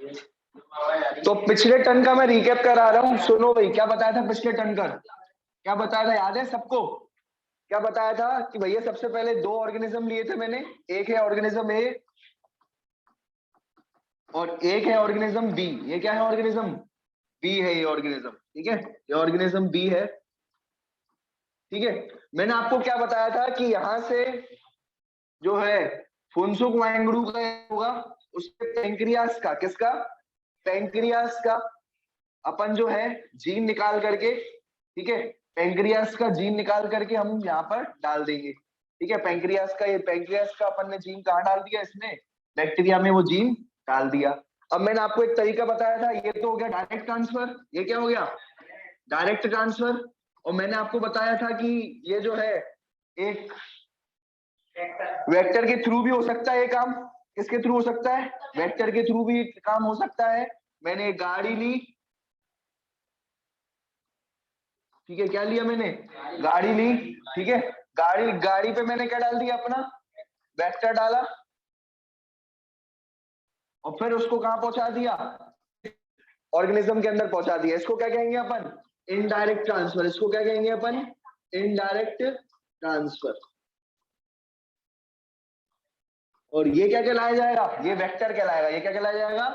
तो पिछले टर्न का मैं रिकैप करा रहा हूँ, सुनो भाई। क्या बताया था पिछले टर्न का? क्या बताया था, याद है सबको? क्या बताया था कि भैया सबसे पहले दो ऑर्गेनिज्म लिए थे मैंने, एक है ऑर्गेनिज्म ए और एक है ऑर्गेनिज्म बी। ये क्या है? ऑर्गेनिज्म बी है ये ऑर्गेनिज्म, ठीक है? ये ऑर्गेनिज्म बी है, ठीक है? मैंने आपको क्या बताया था कि यहां से जो है फुनसुक वांगडू का होगा, उसके पेंक्रियास का, किसका? पेंक्रियास का अपन जो है जीन निकाल करके, ठीक है, पेंक्रियास का जीन निकाल करके हम यहाँ पर डाल देंगे, ठीक है? पेंक्रियास का, ये पेंक्रियास का अपन ने जीन कहाँ डाल दिया? इसमें बैक्टीरिया में वो जीन डाल दिया। अब मैंने आपको एक तरीका बताया था, ये तो हो गया डायरेक्ट ट्रांसफर। ये क्या हो गया? Direct transfer. और मैंने आपको बताया था कि ये जो है एक वेक्टर के थ्रू भी हो सकता है ये काम। किसके थ्रू हो सकता है? वेक्टर के थ्रू भी काम हो सकता है। मैंने एक गाड़ी ली, ठीक है? क्या लिया मैंने? गाड़ी ली, ठीक है? गाड़ी पे मैंने क्या डाल दिया? अपना वेक्टर डाला और फिर उसको कहां पहुंचा दिया? ऑर्गेनिज्म के अंदर पहुंचा दिया। इसको क्या कहेंगे अपन? Indirect transfer. इसको क्या कहेंगे अपन? Indirect transfer. और ये क्या कहलाया जाएगा? ये वेक्टर कहलाएगा। ये क्या कहलाया जाएगा?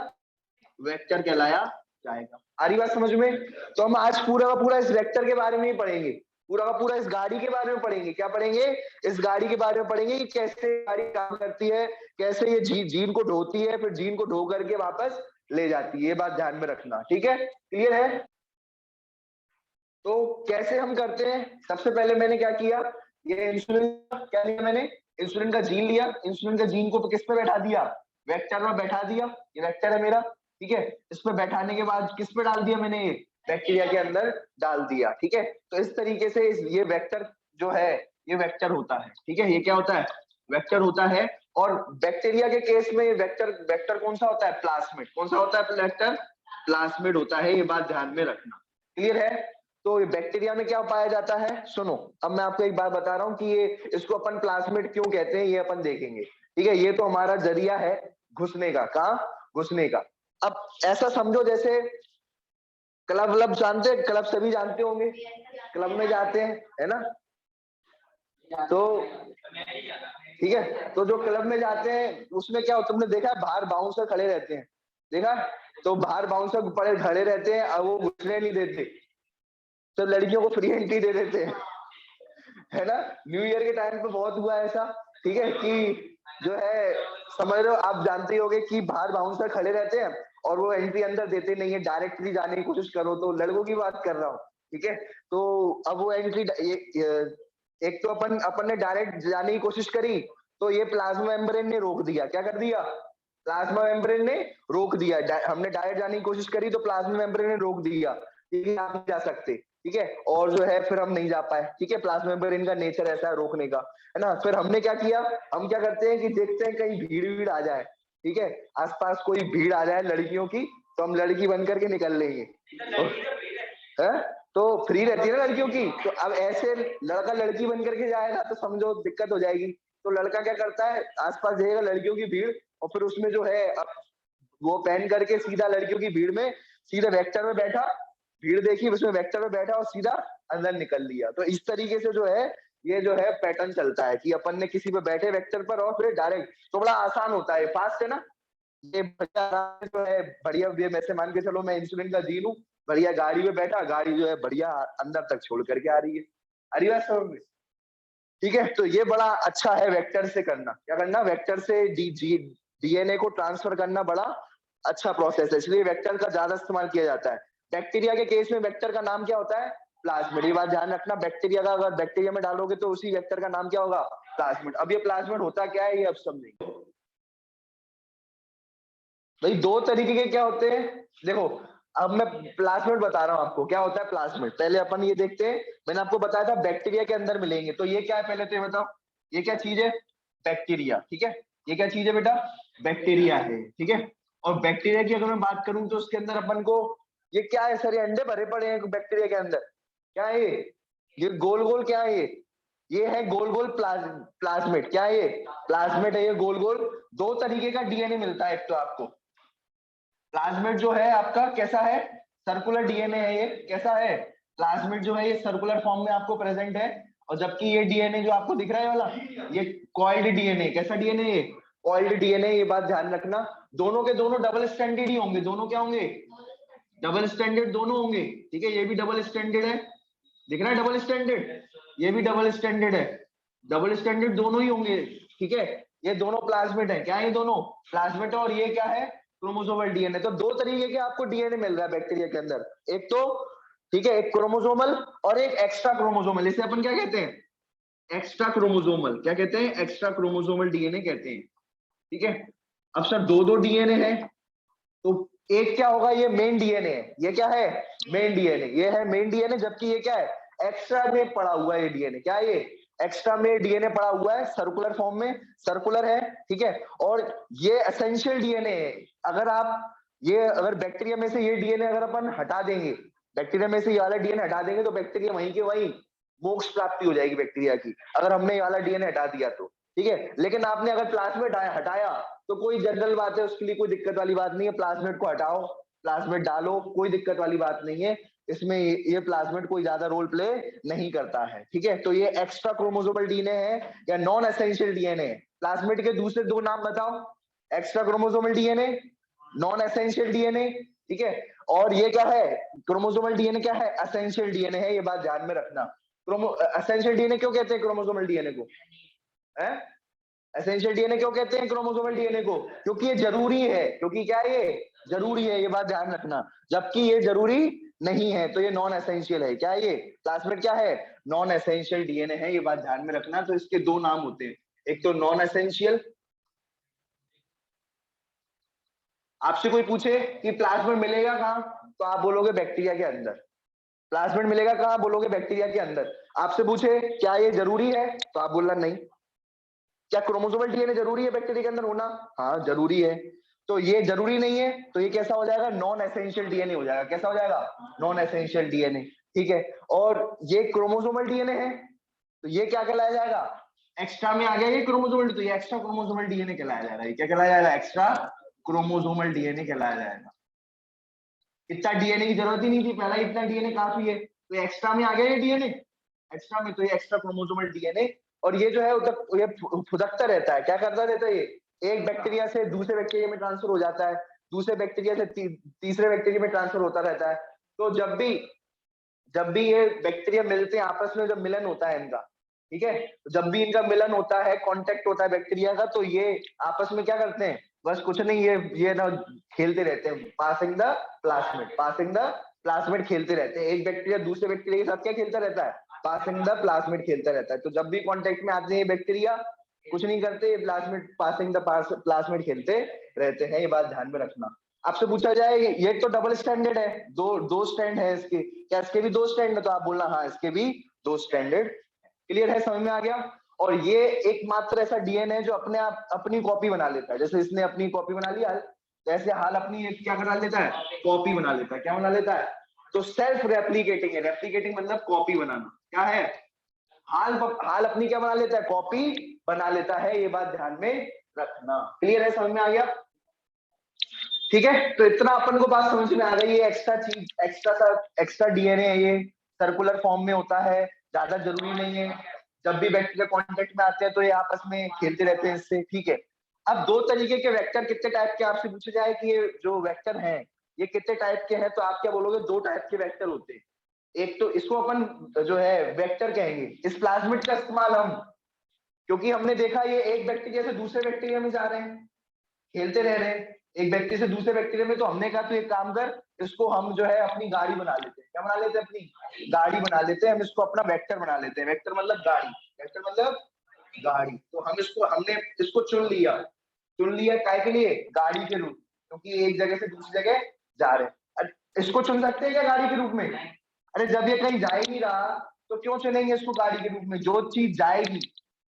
वेक्टर कहलाया जाएगा। आ रही बात समझ में? तो हम आज पूरा का पूरा इस वेक्टर के बारे में ही पढ़ेंगे, पूरा का पूरा इस गाड़ी के बारे में पढ़ेंगे। क्या पढ़ेंगे? इस गाड़ी के बारे में पढ़ेंगे कि कैसे गाड़ी काम करती है, कैसे ये जीन को ढोती है, फिर जीन को ढो करके वापस ले जाती है। ये बात ध्यान में रखना, ठीक है? क्लियर है? तो कैसे हम करते हैं? सबसे पहले मैंने क्या किया, ये इंसुलिन क्या लिया मैंने? इंसुलिन का जीन लिया। इंसुलिन का जीन को किस पे बैठा दिया? वेक्टर में बैठा दिया। ये वेक्टर है मेरा, ठीक है? इस पे बैठाने के बाद किस पे डाल दिया मैंने? ये बैक्टीरिया के अंदर डाल दिया, ठीक है? तो इस तरीके से ये वेक्टर जो है, ये वेक्टर होता है, ठीक है? ये क्या होता है? वेक्टर होता है। और बैक्टीरिया के केस में वेक्टर वेक्टर कौन सा होता है? प्लाज्मिड। कौन सा होता है वेक्टर? प्लाज्मिड होता है। ये बात ध्यान में रखना। क्लियर है? तो बैक्टीरिया में क्या पाया जाता है? सुनो, अब मैं आपको एक बात बता रहा हूँ कि ये इसको अपन प्लाज्मिड क्यों कहते हैं, ये अपन देखेंगे, ठीक है? ये तो हमारा जरिया है घुसने का। कहाँ? घुसने का। अब ऐसा समझो जैसे क्लब व्लब जानते हैं, क्लब सभी जानते होंगे, क्लब में जाते हैं, है ना? तो ठीक है, तो जो क्लब में जाते हैं उसमें क्या होता है? तुमने देखा है बाहर बाउंसर खड़े रहते हैं, देखा? तो बाहर बाउंसर पड़े खड़े रहते हैं, अब वो घुसने नहीं देते, तो लड़कियों को फ्री एंट्री दे देते हैं, है ना? न्यू ईयर के टाइम पे बहुत हुआ ऐसा, ठीक है? कि जो है समझ लो, आप जानते ही होंगे कि बाहर बाउंसर खड़े रहते हैं और वो एंट्री अंदर देते नहीं है, डायरेक्टली जाने की कोशिश करो तो, लड़कों की बात कर रहा हूँ, ठीक है? तो अब वो एंट्री एक तो अपन ने डायरेक्ट जाने की कोशिश करी, तो ये प्लाज्मा मेम्ब्रेन ने रोक दिया। क्या कर दिया? प्लाज्मा मेम्ब्रेन ने रोक दिया। हमने डायरेक्ट जाने की कोशिश करी तो प्लाज्मा मेम्ब्रेन ने रोक दिया, ठीक है? आप नहीं जा सकते, ठीक है? और जो है फिर हम नहीं जा पाए, ठीक है? प्लाज्मा मेम्ब्रेन का नेचर ऐसा है रोकने का, है ना? फिर हमने क्या किया, हम क्या करते हैं कि देखते हैं कहीं भीड़ आ जाए, ठीक है? आसपास कोई भीड़ आ जाए लड़कियों की, तो हम लड़की बन करके निकल लेंगे। है तो फ्री रहती है ना लड़कियों की, तो अब ऐसे लड़का लड़की बन करके जाएगा तो समझो दिक्कत हो जाएगी। तो लड़का क्या करता है, आसपास देखेगा लड़कियों की भीड़ और फिर उसमें जो है वो पहन करके सीधा लड़कियों की भीड़ में सीधा वेक्टर में बैठा, भीड़ देखी उसमें वेक्टर में बैठा और सीधा अंदर निकल लिया। तो इस तरीके से जो है ये जो है पैटर्न चलता है कि अपन ने किसी पे बैठे वेक्टर पर और फिर डायरेक्ट, तो बड़ा आसान होता है, फास्ट है ना? ये बढ़िया जो है, बढ़िया ये वैसे मान के चलो मैं इंसुलिन का जीन हूँ, बढ़िया गाड़ी में बैठा, गाड़ी जो है बढ़िया अंदर तक छोड़ करके आ रही है। अरे बात समझ में? ठीक है, तो ये बड़ा अच्छा है वेक्टर से करना। क्या करना? वेक्टर से डीएनए को ट्रांसफर करना बड़ा अच्छा प्रोसेस है, इसलिए वेक्टर का ज्यादा इस्तेमाल किया जाता है। बैक्टीरिया के केस में वेक्टर का नाम क्या होता है? प्लाज्मिड। ये बात ध्यान रखना, बैक्टीरिया का अगर बैक्टीरिया में डालोगे तो उसी वेक्टर का नाम क्या होगा? प्लाज्मिड। अब ये प्लाज्मिड होता क्या है ये अब समझेंगे। भाई दो तरीके के क्या होते हैं, देखो अब मैं प्लाज्मिड बता रहा हूँ आपको क्या होता है प्लाज्मिड। पहले अपन ये देखते हैं, मैंने आपको बताया था बैक्टीरिया के अंदर मिलेंगे, तो ये क्या है पहले तो ये बताओ, ये क्या चीज है? बैक्टीरिया, ठीक है? ये क्या चीज है बेटा? बैक्टीरिया है, ठीक है? और बैक्टीरिया की अगर मैं बात करूं तो उसके अंदर अपन को ये क्या है सर? ये अंडे भरे पड़े हैं बैक्टीरिया के अंदर, क्या है ये गोल गोल क्या है ये है गोल गोल प्लाज्मिड। क्या है ये? प्लाज्मिड है ये गोल गोल। दो तरीके का डीएनए मिलता है, एक तो आपको प्लाज्मिड जो है आपका कैसा है, सर्कुलर डीएनए है, ये कैसा है, प्लाज्मिड जो है ये सर्कुलर फॉर्म में आपको प्रेजेंट है, और जबकि ये डीएनए जो आपको दिख रहा है वाला, ये कॉइल्ड डीएनए, कैसा डीएनए, ये कॉइल्ड डीएनए, ये बात ध्यान रखना। दोनों के दोनों डबल स्टैंडर्ड ही होंगे, दोनों क्या होंगे, डबल स्टैंडर्ड दोनों होंगे, ठीक है, ये भी डबल स्टैंडर्ड है, दिख रहा है डबल स्टैंडर्ड, ये भी डबल स्टैंडर्ड है, डबल स्टैंडर्ड दोनों ही होंगे, ठीक है, ये दोनों प्लाज्मिड है, क्या है, ये दोनों प्लाज्मिड है, और ये क्या है, क्रोमोसोमल डीएनए। तो दो तरीके के आपको डीएनए मिल रहा है बैक्टीरिया के अंदर, एक तो ठीक है, एक क्रोमोसोमल और एक एक्स्ट्रा क्रोमोसोमल, इसे अपन क्या कहते हैं, एक्स्ट्रा क्रोमोसोमल, क्या कहते हैं, एक्स्ट्रा क्रोमोसोमल डीएनए कहते हैं, ठीक है। अब सर दो दो डीएनए है, तो एक क्या होगा, ये मेन डीएनए है, ये क्या है, मेन डीएनए, ये है मेन डीएनए, जबकि ये क्या है, एक्स्ट्रा में पड़ा हुआ है, ये डीएनए क्या है, ये एक्स्ट्रा में डीएनए पड़ा हुआ है, सर्कुलर फॉर्म में, सर्कुलर है, ठीक है, और ये एसेंशियल डीएनए है। अगर आप ये अगर बैक्टीरिया में से ये डीएनए अगर अपन हटा देंगे, बैक्टीरिया में से ये वाला डीएनए हटा देंगे, तो बैक्टीरिया वहीं के वहीं मोक्ष प्राप्ति हो जाएगी बैक्टीरिया की, अगर हमने ये वाला डीएनए हटा दिया तो, ठीक है। लेकिन आपने अगर प्लाज्मिड हटाया तो कोई जनरल बात है, उसके लिए कोई दिक्कत वाली बात नहीं है, प्लाज्मिड को हटाओ, प्लाज्मिड डालो, कोई दिक्कत वाली बात नहीं है, इसमें ये प्लाज्मिड कोई ज्यादा रोल प्ले नहीं करता है, ठीक है। तो ये एक्स्ट्रा क्रोमोसोमल डीएनए है या नॉन एसेंशियल डीएनए है। प्लाज्मिड के दूसरे दो नाम बताओ, extra chromosomal DNA, non essential DNA, ठीक है। और ये क्या है, क्रोमोसोमल डीएनए क्या है, एसेंशियल डीएनए है, ये बात ध्यान में रखना। एसेंशियल डीएनए क्यों कहते हैं क्रोमोसोमल डीएनए को, है, एसेंशियल डीएनए क्यों कहते हैं क्रोमोसोमल डीएनए को, क्योंकि ये जरूरी है, क्योंकि क्या है, ये जरूरी है, ये बात ध्यान रखना, जबकि ये जरूरी नहीं है, तो ये नॉन एसेंशियल है, क्या है, ये प्लाज्मिड क्या है, नॉन एसेंशियल डीएनए है, ये बात ध्यान में रखना। तो इसके दो नाम होते हैं, एक तो नॉन एसेंशियल, आपसे कोई पूछे कि प्लाज्मिड मिलेगा कहाँ, तो आप बोलोगे बैक्टीरिया के अंदर, प्लाज्मिड मिलेगा कहाँ, बोलोगे बैक्टीरिया के अंदर। आपसे पूछे क्या ये जरूरी है, तो आप बोलना नहीं। क्या क्रोमोसोमल डीएनए जरूरी है बैक्टीरिया के अंदर होना, हाँ जरूरी है, तो ये जरूरी नहीं है, तो ये कैसा हो जाएगा, नॉन एसेंशियल डीएनए हो जाएगा, कैसा हो जाएगा, नॉन एसेंशियल डीएनए, ठीक है। और ये क्रोमोसोमल डीएनए है, तो ये क्या कहलाया जाएगा, एक्स्ट्रा में आ गया ये क्रोमोसोमल, तो ये एक्स्ट्रा क्रोमोसोमल डीएनए कहलाया जाएगा, ये क्या कहलाया जाएगा, एक्स्ट्रा क्रोमोसोमल डीएनए कहलाया जाएगा। इतना डीएनए की जरूरत ही नहीं थी, पहला इतना डीएनए काफी है, तो एक्स्ट्रा में आ गया ये डीएनए, एक्स्ट्रा में, तो ये एक्स्ट्रा क्रोमोसोमल डीएनए। और ये जो है ये फुदकता रहता है, क्या करता रहता है, ये एक बैक्टीरिया से दूसरे बैक्टीरिया में ट्रांसफर हो जाता है, दूसरे बैक्टीरिया से तीसरे बैक्टीरिया में ट्रांसफर होता रहता है। तो जब भी ये बैक्टीरिया मिलते हैं आपस में, जब मिलन होता है इनका, ठीक है, तो जब भी इनका मिलन होता है, कांटेक्ट होता है बैक्टीरिया का, तो ये आपस में क्या करते हैं, बस कुछ नहीं, ये ना खेलते रहते हैं, passing the plasmid, passing the plasmid खेलते रहते हैं, एक बैक्टीरिया दूसरे बैक्टीरिया के साथ क्या खेलता रहता है, पासिंग द प्लाज्मिड खेलता रहता है। तो जब भी कांटेक्ट में आते हैं ये बैक्टीरिया, कुछ नहीं करते, प्लाज्मिड पासिंग द प्लाज्मिड खेलते रहते हैं, ये बात ध्यान में रखना। आपसे पूछा जाए ये तो डबल स्टैंडर्ड है, दो स्टैंड है इसके, क्या इसके भी दो स्टैंड है, तो आप बोलना हाँ इसके भी दो स्टैंडर्ड। क्लियर है, समझ में आ गया। और ये एकमात्र ऐसा डीएनए जो अपने आप अपनी कॉपी बना लेता है, जैसे इसने अपनी कॉपी बना लिया, जैसे हाल अपनी क्या बना लेता है, कॉपी बना लेता है, क्या बना लेता है, तो सेल्फ रेप्लीकेटिंग है, रेप्लीकेटिंग मतलब कॉपी बनाना, क्या है, हाल अपनी क्या बना लेता है, कॉपी बना लेता है, ये बात ध्यान में रखना। क्लियर है, समझ में आ गया, ठीक है। तो इतना अपन को बात समझ में आ गई, ये एक्स्ट्रा चीज, एक्स्ट्रा डीएनए है, ये सर्कुलर फॉर्म में होता है, ज्यादा जरूरी नहीं है, जब भी बैक्टीरिया कांटेक्ट में आते हैं तो ये आपस में खेलते रहते हैं इससे, ठीक है। अब दो तरीके के वेक्टर कितने टाइप के आपसे पूछे जाए कि ये जो वेक्टर हैं ये कितने टाइप के हैं, तो आप क्या बोलोगे, दो टाइप के वेक्टर होते हैं। एक तो इसको अपन जो है वेक्टर कहेंगे, इस प्लाज्मिड का इस्तेमाल हम, क्योंकि हमने देखा ये एक बैक्टीरिया से दूसरे बैक्टीरिया में जा रहे हैं, खेलते रह रहे हैं एक बैक्टीरिया से दूसरे बैक्टीरिया में, तो हमने कहा तो एक काम कर, इसको हम जो है अपनी गाड़ी बना लेते हैं, क्या बना लेते हैं, अपनी गाड़ी बना लेते हैं, हम इसको अपना वेक्टर बना लेते हैं, वेक्टर मतलब गाड़ी, वेक्टर मतलब गाड़ी। तो हमने इसको चुन लिया काय के लिए, गाड़ी के रूप, क्योंकि एक जगह से दूसरी जगह जा रहे हैं। इसको चुन सकते हैं क्या गाड़ी के रूप में, अरे जब ये कहीं जा ही नहीं रहा तो क्यों चुनेंगे इसको गाड़ी के रूप में, जो चीज जाएगी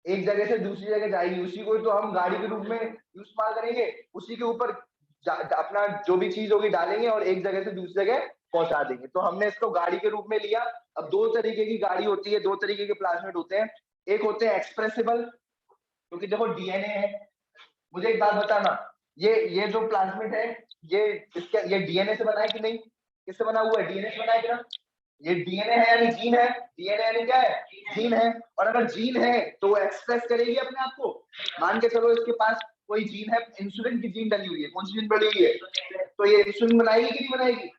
एक जगह से दूसरी जगह जाएगी, उसी को तो हम गाड़ी के रूप में इस्तेमाल करेंगे, उसी के ऊपर अपना जो भी चीज होगी डालेंगे और एक जगह से दूसरी जगह पहुंचा देंगे। तो हमने इसको गाड़ी के रूप में लिया। अब दो तरीके की गाड़ी होती है, दो तरीके के प्लाज्मिड होते हैं, एक होते हैं एक्सप्रेसिबल, क्योंकि देखो डीएनए है, मुझे एक बात बताना, ये जो प्लाज्मिड है ये डीएनए से बना है कि नहीं? किससे बना हुआ है? डीएनए से बना है कि ना? ये डीएनए है यानी जीन है। डीएनए यानी क्या है? जीन है। और अगर जीन है तो वो एक्सप्रेस करेगी अपने आप को। मान के चलो इसके पास कोई जीन है, इंसुलिन की जीन डली हुई है। कौन सी जीन डली हुई है? तो ये इंसुलिन बनाएगी कि नहीं बनाएगी?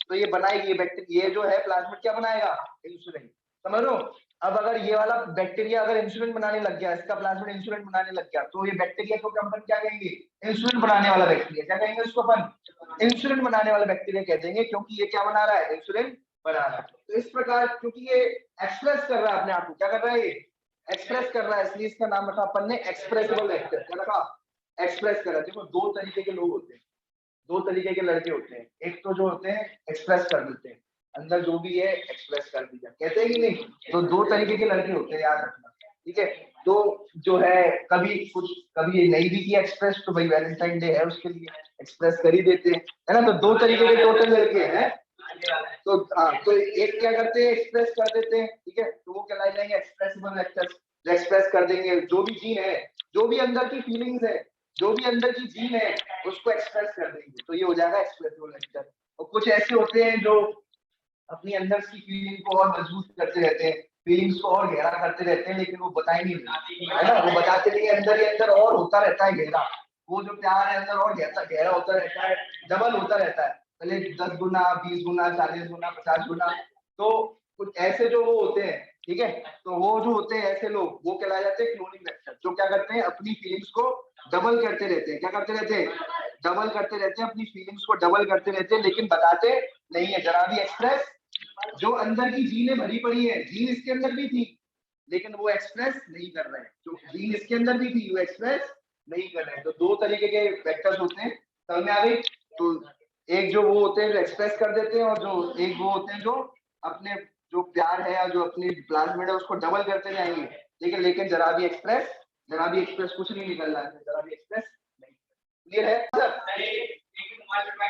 तो ये बनाएगी। ये जो है प्लाज्मिड क्या बनाएगा? इंसुलिन। समझ लो। अब अगर ये वाला बैक्टीरिया अगर इंसुलिन बनाने लग गया, इसका प्लाज्मिड इंसुलिन बनाने लग गया, तो ये बैक्टीरिया को अपन क्या कहेंगे? इंसुलिन बनाने वाला बैक्टीरिया। क्या कहेंगे उसको अपन? इंसुलिन बनाने वाला बैक्टीरिया कह देंगे, क्योंकि ये क्या बना रहा है? इंसुलिन बना रहा है। तो इस प्रकार क्योंकि ये एक्सप्रेस कर रहा है अपने आप को, क्या कर रहा है? ये एक्सप्रेस कर रहा है, इसलिए इसका नाम रखा अपन ने एक्सप्रेसिबल वेक्टर। क्या रखा? एक्सप्रेस कर रहा है। देखो दो तरीके के लोग होते हैं, दो तरीके के लड़के होते हैं। एक तो जो होते हैं एक्सप्रेस कर देते हैं, अंदर जो भी है एक्सप्रेस कर दिया, कहते हैं कि नहीं? तो दो तरीके के लड़के होते हैं, याद रखना। ठीक है। तो जो है कभी नहीं भी किया एक्सप्रेस, तो भाई वैलेंटाइन डे है उसके लिए एक्सप्रेस कर ही देते हैं, है ना? तो दो तरीके के टोटल लड़के हैं। तो हाँ, तो एक क्या करते हैं? एक्सप्रेस कर देते हैं। ठीक है, तो वो कहलाए जाएंगे एक्सप्रेसिबल वेक्टर्स। एक्सप्रेस कर देंगे जो भी जीन है, जो भी अंदर की फीलिंग्स है, जो भी अंदर की जीन है, उसको एक्सप्रेस कर देंगे, तो ये हो जाएगा एक्सप्रेसिबल वेक्टर। और कुछ ऐसे होते हैं जो अपनी अंदर की फीलिंग को और मजबूत करते रहते हैं, फीलिंग्स को और गहरा करते रहते हैं, लेकिन वो बताए नहीं देते, है ना? वो बताते नहीं, अंदर ही अंदर और होता रहता है गहरा। वो जो प्यार है अंदर और गहरा होता रहता है, डबल होता रहता है, पहले 10 गुना, 20 गुना, 40 गुना, 50 गुना। तो कुछ ऐसे जो वो होते हैं, ठीक है, तो वो जो होते हैं ऐसे लोग, वो कहलाए जाते हैं क्लोनिंग वेक्टर, जो क्या करते हैं? अपनी फीलिंग्स को डबल करते रहते हैं। क्या करते रहते हैं? डबल करते रहते हैं, अपनी फीलिंग्स को डबल करते रहते हैं, लेकिन बताते नहीं है जरा भी। एक्सप्रेस जो अंदर की जीनें भरी पड़ी है, जीन इसके अंदर भी थी, लेकिन वो एक्सप्रेस नहीं कर रहे हैं। जो जीन इसके अंदर भी थी वो एक्सप्रेस नहीं कर रहे हैं। तो दो तरीके के वेक्टर्स होते हैं, समझ में आ गई? तो एक जो वो होते हैं जो एक्सप्रेस कर देते हैं, और जो एक वो होते हैं जो अपने जो प्यार है या जो अपनी प्लाज्मिड है उसको डबल करते जाएंगे, लेकिन जरा भी एक्सप्रेस कुछ नहीं निकल रहा है, जरा भी एक्सप्रेस नहीं। क्लियर है sir?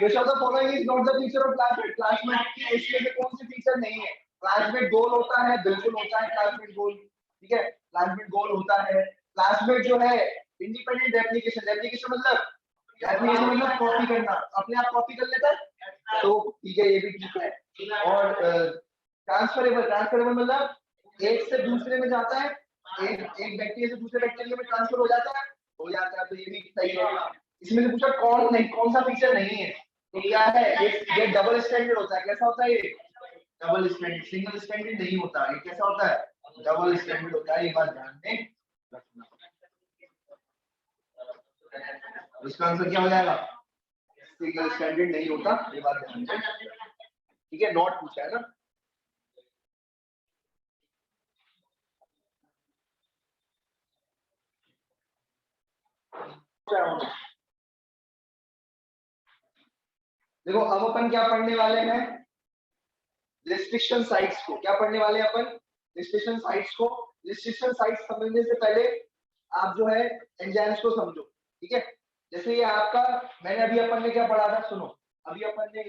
Which of the following is not the feature of plasmid? Plasmid की इसमें से कौन सी फीचर नहीं है? प्लाज्मिड गोल होता है, बिल्कुल होता है प्लाज्मिड गोल। ठीक है, प्लाज्मिड गोल होता है। प्लाज्मिड जो है इंडिपेंडेंट रेप्लिकेशन, रेप्लिकेशन मतलब कॉपी करना, अपने आप कॉपी कर लेता है, तो ठीक है, ये भी ठीक है। और ट्रांसफरेबल मतलब एक से दूसरे में जाता है, एक बैक्टीरिया से दूसरे बैक्टीरिया में ट्रांसफर हो जाता है, तो ये भी सही है। इसमें से पूछा कौन सा फीचर नहीं है, तो क्या है? ये डबल स्टैंडर्ड होता है। कैसा होता है ये? डबल स्टैंडर्ड, सिंगल स्टैंडर्ड नहीं होता। ये कैसा होता है? डबल स्टैंडर्ड होता है, ये बात ध्यान में रखना। इसका आंसर क्या हो जाएगा? सिंगल स्टैंडर्ड नहीं होता, ये बात ध्यान में। ठीक है, नॉट पूछा है ना? देखो अब अपन क्या पढ़ने वाले हैं? रिस्ट्रिक्शन साइट्स को। क्या पढ़ने वाले हैं अपन? रिस्ट्रिक्शन साइट्स को। रिस्ट्रिक्शन साइट्स समझने से पहले आप जो है एंजाइम्स को समझो। ठीक है, जैसे ये आपका, मैंने अभी अपन ने क्या पढ़ा था, सुनो। अभी अपन ने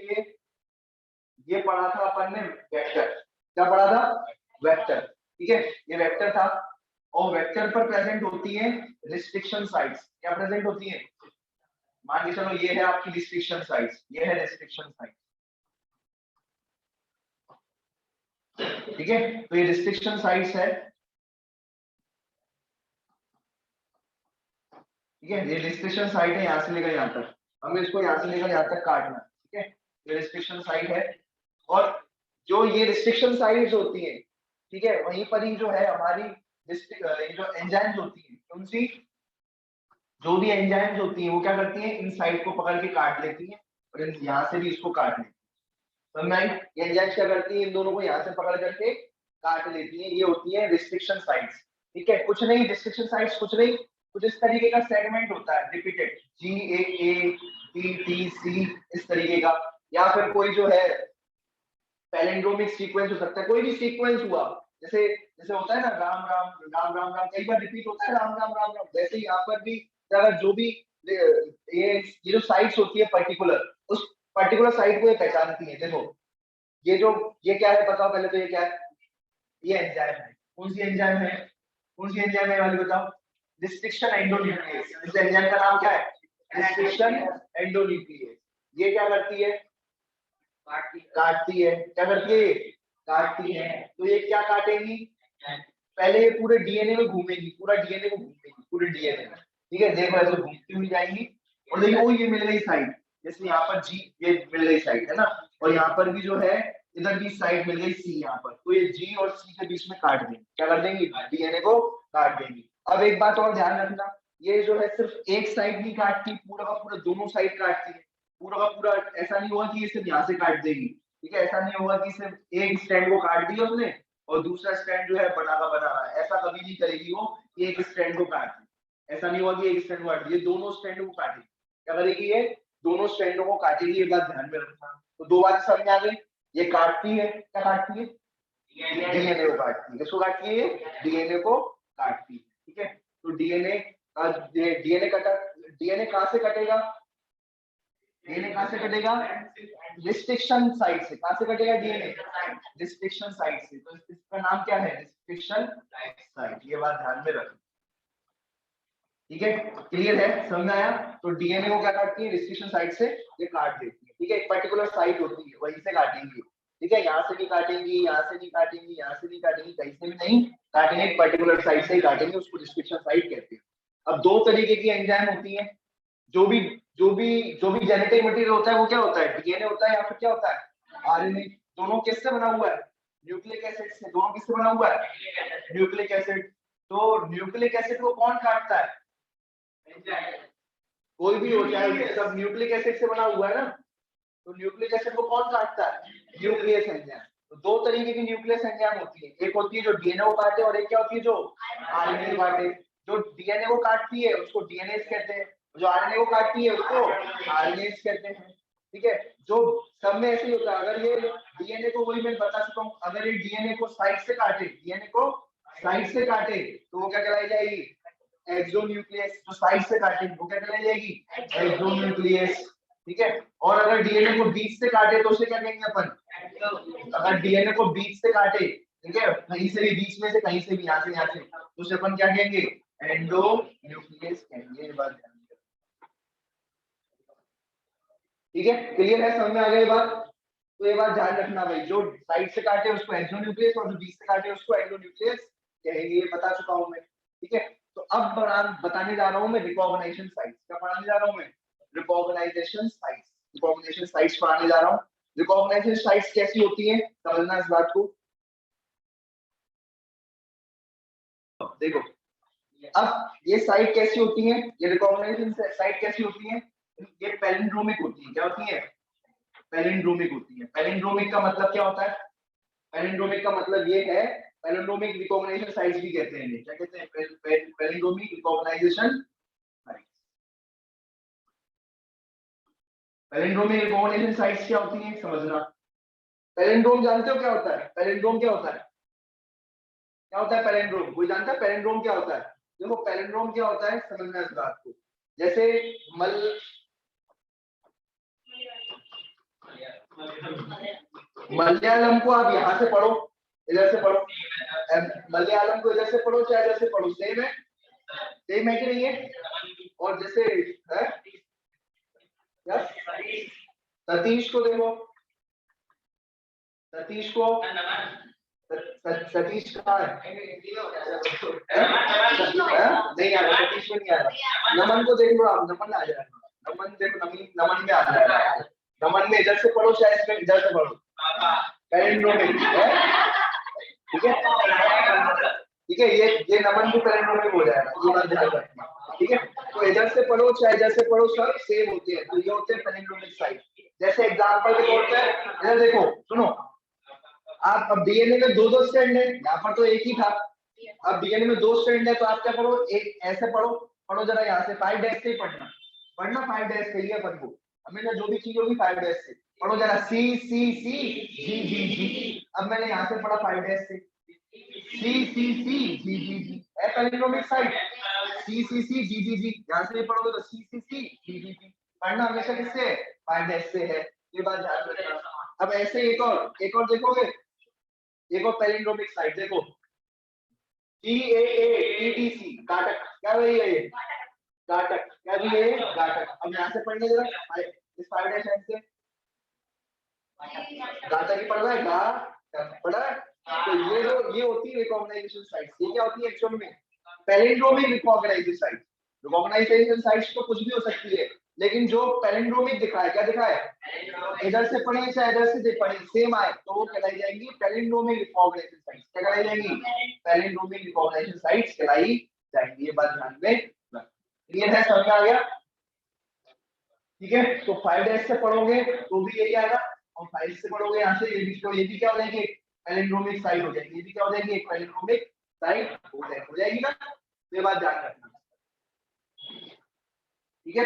ये पढ़ा था अपन ने वेक्टर। क्या पढ़ा था? वेक्टर। ठीक है, ये वेक्टर था, और वेक्टर पर प्रेजेंट होती है रिस्ट्रिक्शन साइट्स। क्या प्रेजेंट होती है? मान के चलो ये है आपकी रिस्ट्रिक्शन साइट्स, ये है रिस्ट्रिक्शन साइट। ठीक है, तो ये रिस्ट्रिक्शन साइट्स है। ठीक है, ये रिस्ट्रिक्शन साइट है, यहां से लेकर यहां तक, हमें इसको यहां से लेकर यहां तक काटना। ठीक है, ये रिस्ट्रिक्शन साइट है। और जो ये रिस्ट्रिक्शन साइट्स होती है, ठीक है, वहीं पर ही जो है हमारी जो एंजाइम्स होती है, उनकी जो भी एंजाइम्स होती है वो क्या करती हैं? इन साइट को पकड़ के काट लेती हैं, और यहाँ से भी इसको काट लेती है। तो ये एंजाइम्स क्या करती है? इन दोनों को यहाँ से पकड़ करके काट लेती है, ये होती है रिस्ट्रिक्शन साइट्स। ठीक है, कुछ नहीं, रिस्ट्रिक्शन साइट्स कुछ नहीं, कुछ इस तरीके का सेगमेंट होता है repeated, GAA, T, T, C, इस तरीके का, या फिर कोई जो है पैलिंड्रोमिक सीक्वेंस हो सकता है, कोई भी सीक्वेंस हुआ, जैसे जैसे होता है ना राम राम राम राम राम, कई बार रिपीट होता है राम राम राम राम, वैसे ही यहाँ पर भी अगर जो भी ये जो साइट्स होती है पर्टिकुलर, उस पर्टिकुलर साइट को ये पहचानती है। देखो ये क्या है बताओ पहले, तो ये क्या है? ये एंजाइम है। कौन सी एंजाइम है? कौन सी एंजाइम है वाली बताओ? Restriction endonuclease. इस एंजाइम का नाम क्या है? Restriction endonuclease. ये क्या करती है? काटती है। क्या करती है? काटती है। तो ये क्या काटेगी? पहले ये पूरे डीएनए में घूमेगी, पूरा डीएनए को घूमेगी, पूरे डीएनए में। ठीक है, देखो ऐसे घूमती हुई जाएंगी और देखिए वो ये मिल गई साइड, जैसे यहाँ पर जी ये मिल गई साइड है ना, और यहाँ पर भी जो है इधर भी साइड मिल गई सी यहाँ पर, तो ये जी और सी के बीच में काट देंगे। क्या कर देंगी? डीएनए को काट देंगी। अब एक बात और ध्यान रखना, ये जो है सिर्फ एक साइड नहीं काटती, पूरा का पूरा दोनों साइड काटती है। पूरा का पूरा ऐसा नहीं होगा कि ये सिर्फ यहाँ से काट देगी। ठीक है, ऐसा नहीं होगा कि सिर्फ एक स्ट्रैंड को काट दिया उसने और दूसरा स्ट्रैंड जो है बना रहा है, ऐसा कभी नहीं करेगी वो कि एक स्ट्रैंड को काट दे। ऐसा नहीं होगा कि एक स्ट्रैंड को काट, ये दोनों स्ट्रैंड को काटेगी। क्या करेगी? ये दोनों स्ट्रैंडों को काटेगी। ये बात ध्यान में रखना। तो दो बात समझ आ गई, ये काटती है, क्या काटती है? डीएनए को काटती है। किसको काटती है? डीएनए को काटती है। ठीक है, तो डीएनए कटा, डीएनए कहां से कटेगा? डीएनए कहां से कटेगा? रिस्ट्रिक्शन साइट से। कहां से कटेगा डीएनए? रिस्ट्रिक्शन साइट से। तो इसका नाम क्या है? Restriction site. ये बात ध्यान में रखना। ठीक है, क्लियर है? समझ आया? तो डीएनए को क्या काटती है? रिस्ट्रिक्शन साइट से ये काट देती है। ठीक है, एक पर्टिकुलर साइट होती है, वहीं से काटेंगी। ठीक है, यहाँ से नहीं काटेंगी, यहाँ से नहीं काटेंगी, यहाँ से नहीं काटेंगी, कहीं से भी नहीं काटेंगे, एक पर्टिकुलर साइट से ही काटेंगे, उसको रिस्ट्रिक्शन साइट कहते हैं। अब दो तरीके की एंजाइम होती है। जो भी जेनेटिक मटेरियल होता है वो क्या होता है? डीएनए होता है या फिर क्या होता है? आरएनए। दोनों किससे बना हुआ है? न्यूक्लिक एसिड से। दोनों किससे बना हुआ है? Nucleic acid. तो न्यूक्लिक एसिड को कौन काटता है? कोई भी हो, चाहे सब न्यूक्लिक एसिड से बना हुआ है ना, तो न्यूक्लिक एसिड को कौन काटता है? Nucleus enzyme. तो दो तरीके की न्यूक्लियस एंजाइम होती है, एक होती है जो डीएनए को काटे और एक क्या होती है जो आरएनए को काटे। जो डीएनए को काटती है उसको डीएनएस कहते हैं, जो आरएनए को काटती है उसको आरएनएस कहते हैं। ठीक है, जो सब में ऐसे ही होता है। अगर ये डीएनए को, वही मैं बता चुका हूँ, अगर ये डीएनए को साइड से काटे, डीएनए को साइड से काटे तो वो क्या कहलाई जाएगी? एक्सोन्यूक्लियस। जो साइड से काटेगी वो क्या कहलाई जाएगी? एक्सोन्यूक्लियस। ठीक है, और अगर डीएनए को बीच से काटे तो उसे क्या कहेंगे अपन? अगर डीएनए को बीच से काटे, ठीक है, कहीं से भी, बीच में से, कहीं से भी, यहाँ से यहाँ से, तो उसे अपन क्या कहेंगे? एंडोन्यूक्लियस कहेंगे। ये बात ध्यान रखना। ठीक है, क्लियर है? समझ में आ गई बात? तो ये बात ध्यान रखना भाई, जो साइड से काटे उसको एक्सोन्यूक्लियस और जो बीच से काटे उसको एंडोन्यूक्लियस कहेंगे। ये बता चुका हूं मैं। ठीक है, तो अब बताने जा रहा हूं मैं रिकॉग्निशन साइट्स। क्या पढ़ाने जा रहा हूं मैं? Recognition sites. रिकॉग्निशन साइट्स पढ़ाने जा रहा हूं। रिकॉग्नाइजेशन साइट्स कैसी होती है, समझना इस बात को। देखो, अब ये साइट कैसी होती है, ये रिकॉग्निशन साइट कैसी होती है? ये पैलिंड्रोमिक होती है। क्या होती है? पैलिंड्रोमिक होती है। पैलिंड्रोमिक का मतलब क्या होता है? पैलिंड्रोमिक का मतलब ये है, पैलिंड्रोमिक रिकॉग्निशन साइट्स भी कहते हैं। क्या कहते हैं? Palindromic recognization sites. Palindromic recognition sites क्या होती हैं समझना। पैलिंड्रोम जानते हो क्या होता है? पैलिंड्रोम क्या होता है? क्या होता है पैलिंड्रोम? कोई जानता है पैलिंड्रोम क्या होता है? देखो पैलिंड्रोम क्या होता है, समझना इस बात को। जैसे मलयालम को आप यहाँ से पढ़ो, इधर से पढ़ो, मलयालम को इधर से पढ़ो चाहे इधर से पढ़ो, सेम है। सेम है कि नहीं है? और जैसे सतीश को देखो, सतीश को, सतीश कहाँ है? नहीं आ रहा, सतीश को नहीं आ रहा। नमन को देख लो आप, नमन आ जाएगा। नमन देखो, नमन में आ जाएगा। नमन में इधर से पढ़ो चाहे इसमें इधर से पढ़ो, पैलिंड्रोमिक है। ठीक है, ठीक है, ये नमन भी पैलिंड्रोमिक हो जाएगा, ये बात ध्यान रखना। ठीक है, तो इधर से पढ़ो चाहे इधर से पढ़ो, सब सेम होते हैं। तो ये होते हैं पैलिंड्रोमिक साइट। जैसे एग्जांपल के तौर पे इधर देखो, सुनो, आप अब डीएनए में दो स्ट्रैंड है, यहाँ पर तो एक ही था। अब डीएनए में दो स्ट्रैंड है तो आप क्या करो, एक ऐसे पढ़ो, पढ़ो जरा यहाँ से 5 डैश से पढ़ना, पढ़ना 5 डैश से ही अपन को हमेशा जो भी चीज होगी 5 डैश से पढ़ो जरा। सी सी सी जी जी जी। अब मैंने यहाँ से पढ़ा 5 डैश से, सी सी सी जी जी जी है पैलिंड्रोमिक साइट। सी सी सी जी जी जी, यहाँ से पढ़ोगे तो सी सी सी जी जी जी। पढ़ना हमेशा किससे? 5 डैश से है। ये बात ध्यान रखना। अब ऐसे एक और देखोगे, एक और पैलिंड्रोमिक साइट देखो, GAATTC, काटक। क्या है ये? घातक, क्या भी है घातक। अब यहाँ से पढ़ने जरा इस 5 डैश एंड से घातक ही पढ़ रहा है, घातक पढ़ा है। तो ये होती है रिकॉग्नाइजेशन साइट्स। ये क्या होती है एक्चुअल में? Palindromic recognization site. Recognization sites तो कुछ भी हो सकती है, लेकिन जो पैलिंड्रोमिक दिखा है, क्या दिखा है, इधर से पढ़े चाहे इधर से पढ़े सेम आए, तो वो कहलाई जाएंगी पैलिंड्रोमिक रिकॉग्नाइजेशन साइट्स। क्या कहलाई जाएंगी? पैलिंड्रोमिक रिकॉग्नाइजेशन साइट्स कहलाई जाएंगी। ये बात ध्यान में रखना। क्लियर है, समझ आ गया? ठीक है, तो 5 डैश से पढ़ोगे तो भी यही आएगा, और 5 से पढ़ोगे यहाँ से ये भी क्या हो जाएगी? पैलिंड्रोमिक साइट हो जाएगी। ये भी क्या हो जाएगी? एक पैलिंड्रोमिक साइट हो जाएगी ना। ये बात ध्यान रखना। ठीक है,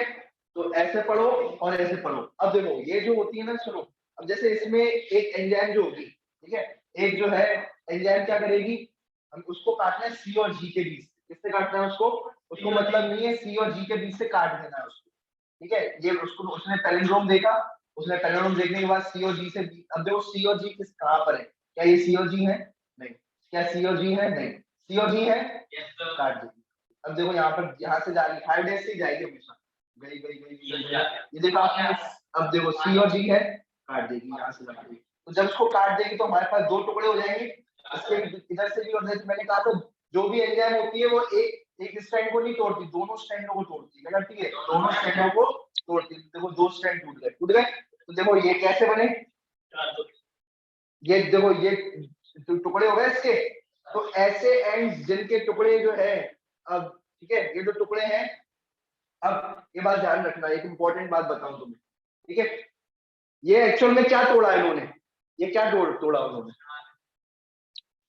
तो ऐसे पढ़ो और ऐसे पढ़ो। अब देखो ये जो होती है ना, सुनो, अब जैसे इसमें एक एंजाइम जो होगी, ठीक है, एक जो है एंजाइम क्या करेगी, हम उसको काटना है सी और जी के बीच। किससे काटना है उसको? उसको मतलब नहीं है, सी और जी के बीच से काट देना है उसको। ठीक है, ये उसको उसने पैलिंड्रोम देखा, उसने पैलिंड्रोम देखने के बाद सी और जी से, अब देखो सी और जी किस कहां पर है? क्या ये सी और जी है? नहीं। क्या सी और जी है? नहीं। सी और जी है, काट देगी। अब देखो यहाँ पर, यहाँ से जा रही 5 डेज से जाएगी हमेशा, गई गई गई गई। ये देखो आपने, अब देखो सी और जी है, काट देगी, यहाँ से लगा देगी। तो जब उसको काट देगी तो हमारे पास 2 टुकड़े हो जाएंगे, इसके इधर से भी और इधर से। मैंने कहा था जो भी एंजाइम होती है वो एक स्ट्रैंड को नहीं तोड़ती, दोनों स्ट्रैंडों को तोड़ती है। क्या करती है? दोनों स्ट्रैंडों को तोड़ती है। देखो 2 स्ट्रैंड टूट गए। तो देखो ये कैसे बने, ये देखो ये टुकड़े हो गए इसके। तो ऐसे एंड्स जिनके टुकड़े जो है, अब ठीक है, ये जो टुकड़े हैं, अब ये बात ध्यान रखना, एक इंपॉर्टेंट बात बताऊं तुम्हें। ठीक है, ये एक्चुअल में क्या तोड़ा इन्होंने, ये क्या तोड़ा उन्होंने?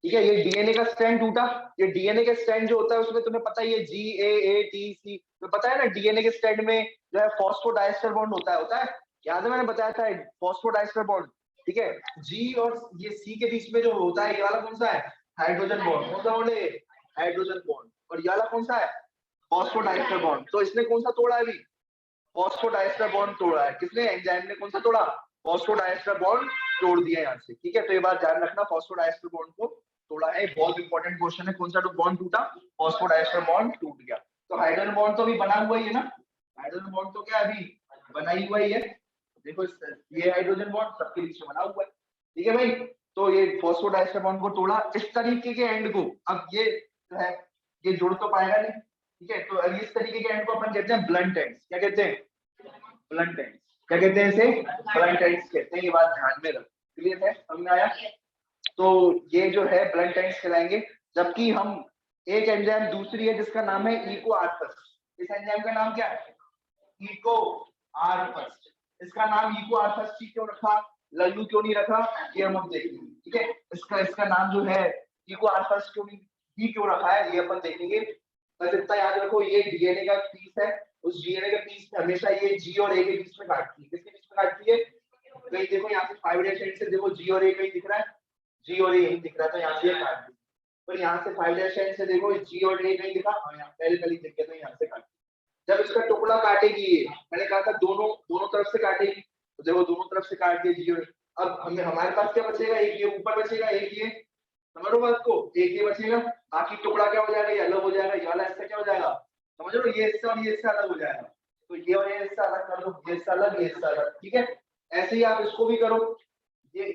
ठीक है, ये डीएनए का स्ट्रैंड टूटा। ये डीएनए का स्ट्रैंड जो होता है उसमें तुम्हें पता है ये जी ए ए टी सी, तो पता है ना, डीएनए के स्ट्रैंड में जो है फॉस्फोडाइस्टर बॉन्ड होता है। याद है मैंने बताया था फॉस्फोडाइस्टर बॉन्ड। ठीक है, जी और ये सी के बीच में जो होता है, ये वाला कौन सा है? Hydrogen bond. कौन सा बॉन्ड है? Hydrogen bond. और ये वाला कौन सा है? Phosphodiester bond. तो इसने कौन सा तोड़ा है अभी? फॉस्फोडाइस्टर बॉन्ड तोड़ा है। किसने? एंजाइम ने कौन सा तोड़ा? फॉस्फोडाइस्टर बॉन्ड तोड़ दिया यहाँ से। ठीक है, तो ये बात ध्यान रखना, फॉस्फोडाइस्टर बॉन्ड को तोड़ा है। बहुत इंपॉर्टेंट क्वेश्चन है, कौन सा बॉन्ड टूटा? फॉस्फोडाइस्टर बॉन्ड टूट गया। तो हाइड्रोजन बॉन्ड तो अभी बना हुआ ही है ना, हाइड्रोजन बॉन्ड तो क्या अभी बना ही हुआ ही है। देखो ये हाइड्रोजन बॉन्ड सबके बीच में बना हुआ है। ठीक है भाई, तो ये फॉस्फोडाइस्टर बॉन्ड को तोड़ा इस तरीके के एंड को। अब ये जो है ये जुड़ तो पाएगा नहीं। ठीक है, तो इस तरीके के एंड को अपन कहते हैं ब्लंट एंड्स। क्या कहते हैं? Blunt ends. क्या कहते हैं इसे? ब्लंट एंड्स कहते हैं। ये बात ध्यान में रख। क्लियर है, समझ में आया? तो ये जो है ब्लंट एंड्स कहलाएंगे। जबकि हम एक एंजाइम दूसरी है जिसका नाम है इको आर्थस। इस एंजाइम का नाम क्या है? इको आर्थस। इसका नाम इको आर्थस क्यों रखा, लल्लू क्यों नहीं रखा, ये हम अब देखेंगे। ठीक है, इसका नाम जो है इको आर्थस क्यों रखा है, ये अपन देखेंगे। बस इतना याद रखो, ये डीएनए का पीस है, उस डीएनए के पीस में हमेशा ये जी और ए के बीच में काटती है। किसके बीच में काटती है? कहीं देखो यहाँ से 5 डेश से देखो जी और ए कहीं दिख रहा है, जी और ए यही दिख रहा था, यहाँ से काट दी। पर यहाँ से 5 डैश से देखो जी और ए नहीं दिखा, और यहाँ पहले दिख गया, तो यहाँ से काट। जब इसका टुकड़ा काटेगी, मैंने कहा था दोनों तरफ से काटेगी, तो देखो दोनों तरफ से काट दिया जी और ए। अब हमारे पास क्या बचेगा? एक ये ऊपर बचेगा, एक ये, समझ लो बात को, एक ये बचेगा। बाकी टुकड़ा क्या हो जाएगा? ये अलग हो जाएगा। ये वाला हिस्सा क्या हो जाएगा? समझ लो, ये हिस्सा और ये हिस्सा अलग हो जाएगा। तो ये और ये हिस्सा अलग कर दो, ये हिस्सा अलग, ये हिस्सा अलग। ठीक है, ऐसे ही आप इसको भी करो। ये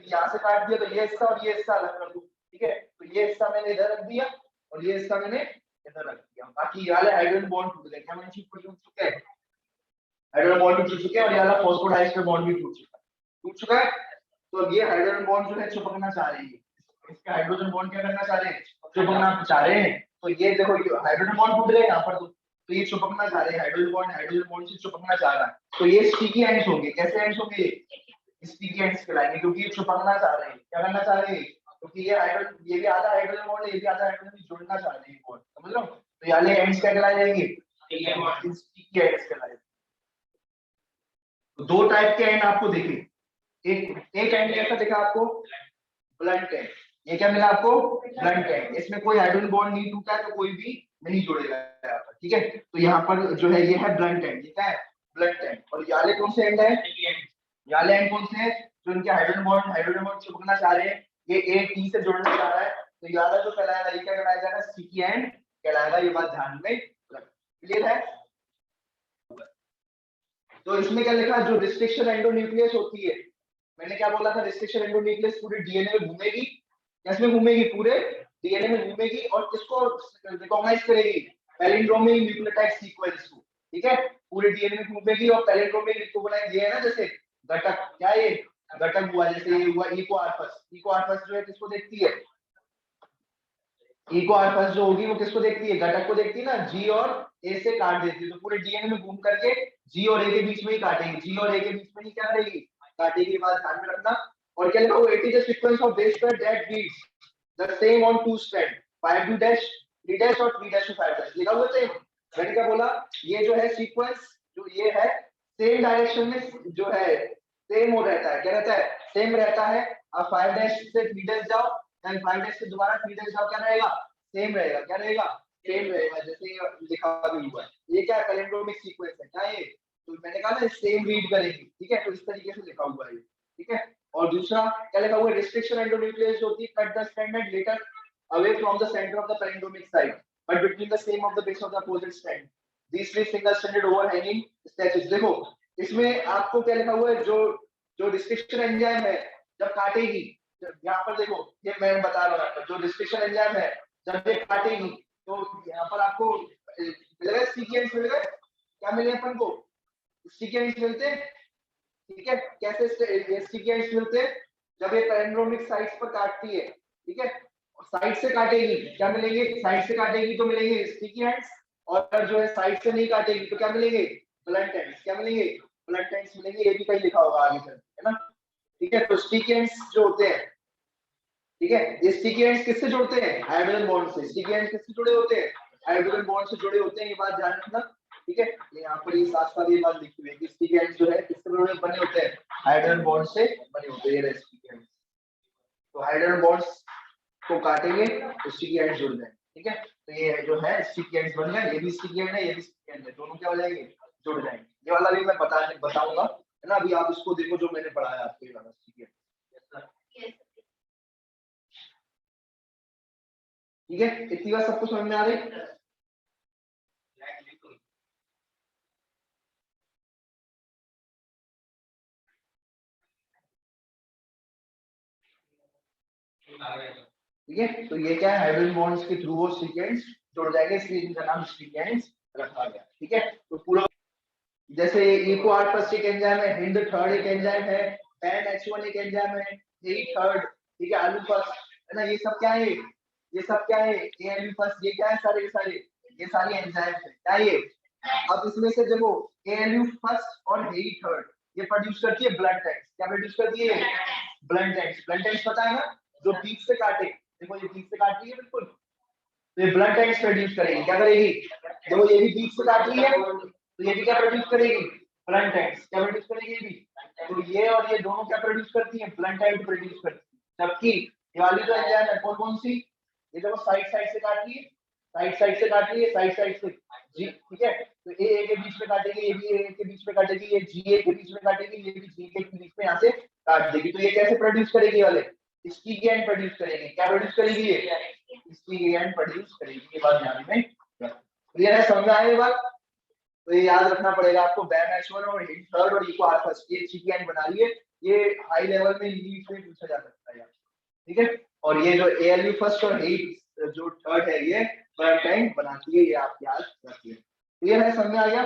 यहाँ से काट दिया, तो ये हिस्सा और ये हिस्सा अलग कर दो। ठीक है, तो ये हिस्सा मैंने इधर रख दिया और ये हिस्सा मैंने इधर रख दिया। बाकी ये वाला हाइड्रोजन बॉन्ड टूट गया। क्या मैंने चीज टूट चुका है? हाइड्रोजन बॉन्ड भी टूट चुके हैं, और ये वाला फॉस्फोडाइस्टर बॉन्ड भी टूट चुका है। तो अब ये हाइड्रोजन बॉन्ड जो है चिपकना चाह रहे हैं, इसके हाइड्रोजन बॉन्ड क्या करना चाह रहे हैं? चिपकना चाह रहे हैं। तो ये देखो हाइड्रोजन बॉन्ड टूट रहे हैं यहाँ पर, तो ये चिपकना चाह रहे हैं, हाइड्रोजन बॉन्ड से चिपकना चाह रहा है। तो ये स्टिकी एंड्स होंगे। कैसे एंड्स होंगे? स्टिकी एंड्स कहलाएंगे, क्योंकि ये चिपकना चाह रहे हैं। क्या करना चाह रहे हैं? क्योंकि ये भी आधा हाइड्रोजन बॉन्ड है, ये भी आधा हाइड्रोजन जोड़ना चाह रहे हैं बॉन्ड, समझ लो। तो ये वाले एंड्स क्या कहलाए जाएंगे? स्टिकी एंड्स कहलाए। तो 2 टाइप के एंड आपको दिखे। एक एंड कैसा दिखा आपको? Blunt and. ये क्या मिला आपको? Blunt and. इसमें कोई हाइड्रोजन बॉन्ड नहीं टूटा है, तो कोई भी नहीं जुड़ेगा यहाँ पर। ठीक है, तो यहाँ पर जो है ये है ब्लंट एंड। ये क्या है? Blunt and. और ये वाले कौन से एंड है? ये वाले एंड कौन से हैं? जो इनके हाइड्रोजन बॉन्ड चिपकना चाह रहे हैं, ये ए टी से जुड़ना चाह रहा है, तो ये वाला जो कहलाएगा, ये क्या कहलाया जाएगा? स्टिकी एंड कहलाएगा। ये बात ध्यान में रख। क्लियर है? तो इसमें क्या लिखा, जो रिस्ट्रिक्शन एंडोन्यूक्लियस होती है, मैंने क्या बोला था, रिस्ट्रिक्शन एंडोन्यूक्लियस पूरे डीएनए में घूमेगी, कैसे घूमेगी, पूरे डीएनए में घूमेगी और किसको रिकॉग्नाइज करेगी, पैलिंड्रोमिक न्यूक्लियोटाइड सीक्वेंस को, ठीक है, पूरे डीएनए में घूमेगी और पैलिंड्रोमिक रिकॉग्नाइज ये है ना, जैसे घटक, क्या ये घटक हुआ, जैसे ये हुआ इकोआर्पस, इकोआर्पस जो है किसको देखती है, इकोआर्पस जो होगी वो किसको देखती है, घटक को देखती है ना, जी और ए से काट देती है, तो पूरे डीएनए में घूम करके जी और ए के बीच में ही काटेगी, जी और ए के बीच में ही क्या करेगी, काटेगी, बात ध्यान में रखना। और क्या लिखा हुआ, it is a sequence of base pair that beats the same on two strand 5 dash 3 dash और 3 डैश टू 5 डैश, लिखा हुआ सेम। मैंने क्या बोला, ये जो है सीक्वेंस जो ये है सेम डायरेक्शन में जो है सेम हो रहता है, क्या रहता है, सेम रहता है। अब 5 डैश से 3 डैश जाओ, देन 5 डैश से दोबारा 3 डैश जाओ, क्या रहेगा, सेम रहेगा, क्या रहेगा, सेम रहेगा, जैसे ये लिखा भी हुआ है। ये क्या पैलिंड्रोमिक सीक्वेंस है, क्या ये, तो मैंने कहा ना सेम रीड करेगी, ठीक है, तो इस तरीके से लिखा हुआ है, ठीक है। और दूसरा क्या लिखा हुआ है, रिस्ट्रिक्शन एंडोन्यूक्लियस होती है, cut the strand and later away from the center of the palindromic site but between the same of the base of the opposite strand, these three single stranded overhanging stretches। देखो इसमें आपको क्या लिखा हुआ है, जो जो रिस्ट्रिक्शन एंजाइम है जब काटेगी, यहाँ पर देखो ये मैं बता रहा हूँ, जो रिस्ट्रिक्शन एंजाइम है जब ये काटेगी तो यहाँ पर आपको मिलेगा सीक्वेंस, मिलेगा क्या मिले अपन को, सीक्वेंस मिलते हैं, ठीक है, कैसे ये सीक्वेंस मिलते हैं, जब ये पैलिंड्रोमिक साइट्स पर काटती है, ठीक है, साइड से काटेगी क्या मिलेंगे, साइड से काटेगी तो मिलेंगे स्टिकी एंड्स, और जो है साइड से नहीं काटेगी तो क्या मिलेंगे, ब्लंट एंड्स, क्या मिलेंगे, ब्लंट एंड्स मिलेंगे, ये भी कहीं लिखा होगा आगे चल, है ना, ठीक है। तो स्टिकी एंड्स जो होते हैं, ठीक है, ये स्टिकी एंड्स किससे जुड़ते हैं, हाइड्रोजन बॉन्ड से, स्टिकी एंड्स किससे जुड़े होते हैं, हाइड्रोजन बॉन्ड से जुड़े होते हैं, ये बात ध्यान रखना, ठीक है। यहाँ पर ये साथ साथ ये बात लिखी हुई है कि स्टिकी एंड्स जो है किससे बने होते हैं, हाइड्रोजन बॉन्ड से बने होते हैं, ये स्टिकी एंड्स, तो हाइड्रोजन बॉन्ड्स को काटेंगे तो स्टिकी एंड्स जुड़ जाएंगे, ठीक है। तो ये जो है स्टिकी एंड्स बन गए, ये भी स्टिकी एंड है, ये भी स्टिकी एंड है, दोनों क्या हो जाएंगे, जुड़ जाएंगे। ये वाला भी मैं बताऊंगा, है ना, अभी आप इसको देखो जो मैंने पढ़ाया आपको, ये वाला स्टिकी एंड, ठीक है, इतनी बात सबको समझ में आ रही, ठीक है। तो ये क्या है, हाइड्रोजन बॉन्ड्स के थ्रू वो सीक्वेंस जुड़ जाएंगे, इसलिए इनका नाम सीक्वेंस रखा गया, ठीक है। तो पूरा जैसे इकोआर्पस एक एंजाइम है, हिंद थर्ड एक एंजाइम है, पैन H1 एक एंजाइम है, हेई थर्ड, ठीक है, आलू फर्स्ट, है ना, ये सब क्या है, ये सब क्या है, एआलयू फर्स्ट, ये क्या है, सारे के सारे ये सारी एंजाइम है, क्या ये। अब इसमें से देखो एआलयू फर्स्ट और हेई थर्ड ये प्रोड्यूस करती है ब्लड टैक्स, क्या प्रोड्यूस करती है, ब्लड टैक्स, ब्लड टैक्स पता है ना, जो बीच से काटे, देखो ये बीच से काट रही है बिल्कुल, तो ये ब्लड टैक्स प्रोड्यूस करेगी, क्या करेगी, देखो ये भी बीच से काट रही है तो ये भी क्या प्रोड्यूस करेगी, ब्लड टैक्स, क्या प्रोड्यूस करेगी, ये भी, तो ये और ये दोनों क्या प्रोड्यूस करती हैं, ब्लड टैक्स प्रोड्यूस करती है। जबकि ये वाली जो एंजाइम है कौन कौन सी, ये देखो साइड साइड से काट रही है, साइड साइड से काट रही है, साइड साइड से जी, ठीक है, तो ए के बीच में काटेगी, ये भी ए के बीच में काटेगी, ये जी ए के बीच में काटेगी, ये भी जी के बीच में यहाँ से काट देगी, तो ये कैसे प्रोड्यूस करेगी वाले, इसकी गैंड प्रोड्यूस करेगी, क्या प्रोड्यूस करेगी, ये इसकी गैंड प्रोड्यूस करेगी, ये बात ध्यान में क्लियर है, समझ में आए ये बात। तो ये याद रखना पड़ेगा आपको, बैम H1 और हिंद थर्ड और इकोआर्पस ये सीक्वेंस बना लिए, ये हाई लेवल में इंग्लिश में पूछा जा सकता है, ठीक है। और ये जो एएलयू फर्स्ट और हेई जो थर्ड है ये ब्लड टैंक बनाती है, ये आप याद रखिए, क्लियर है, समझ में आ गया।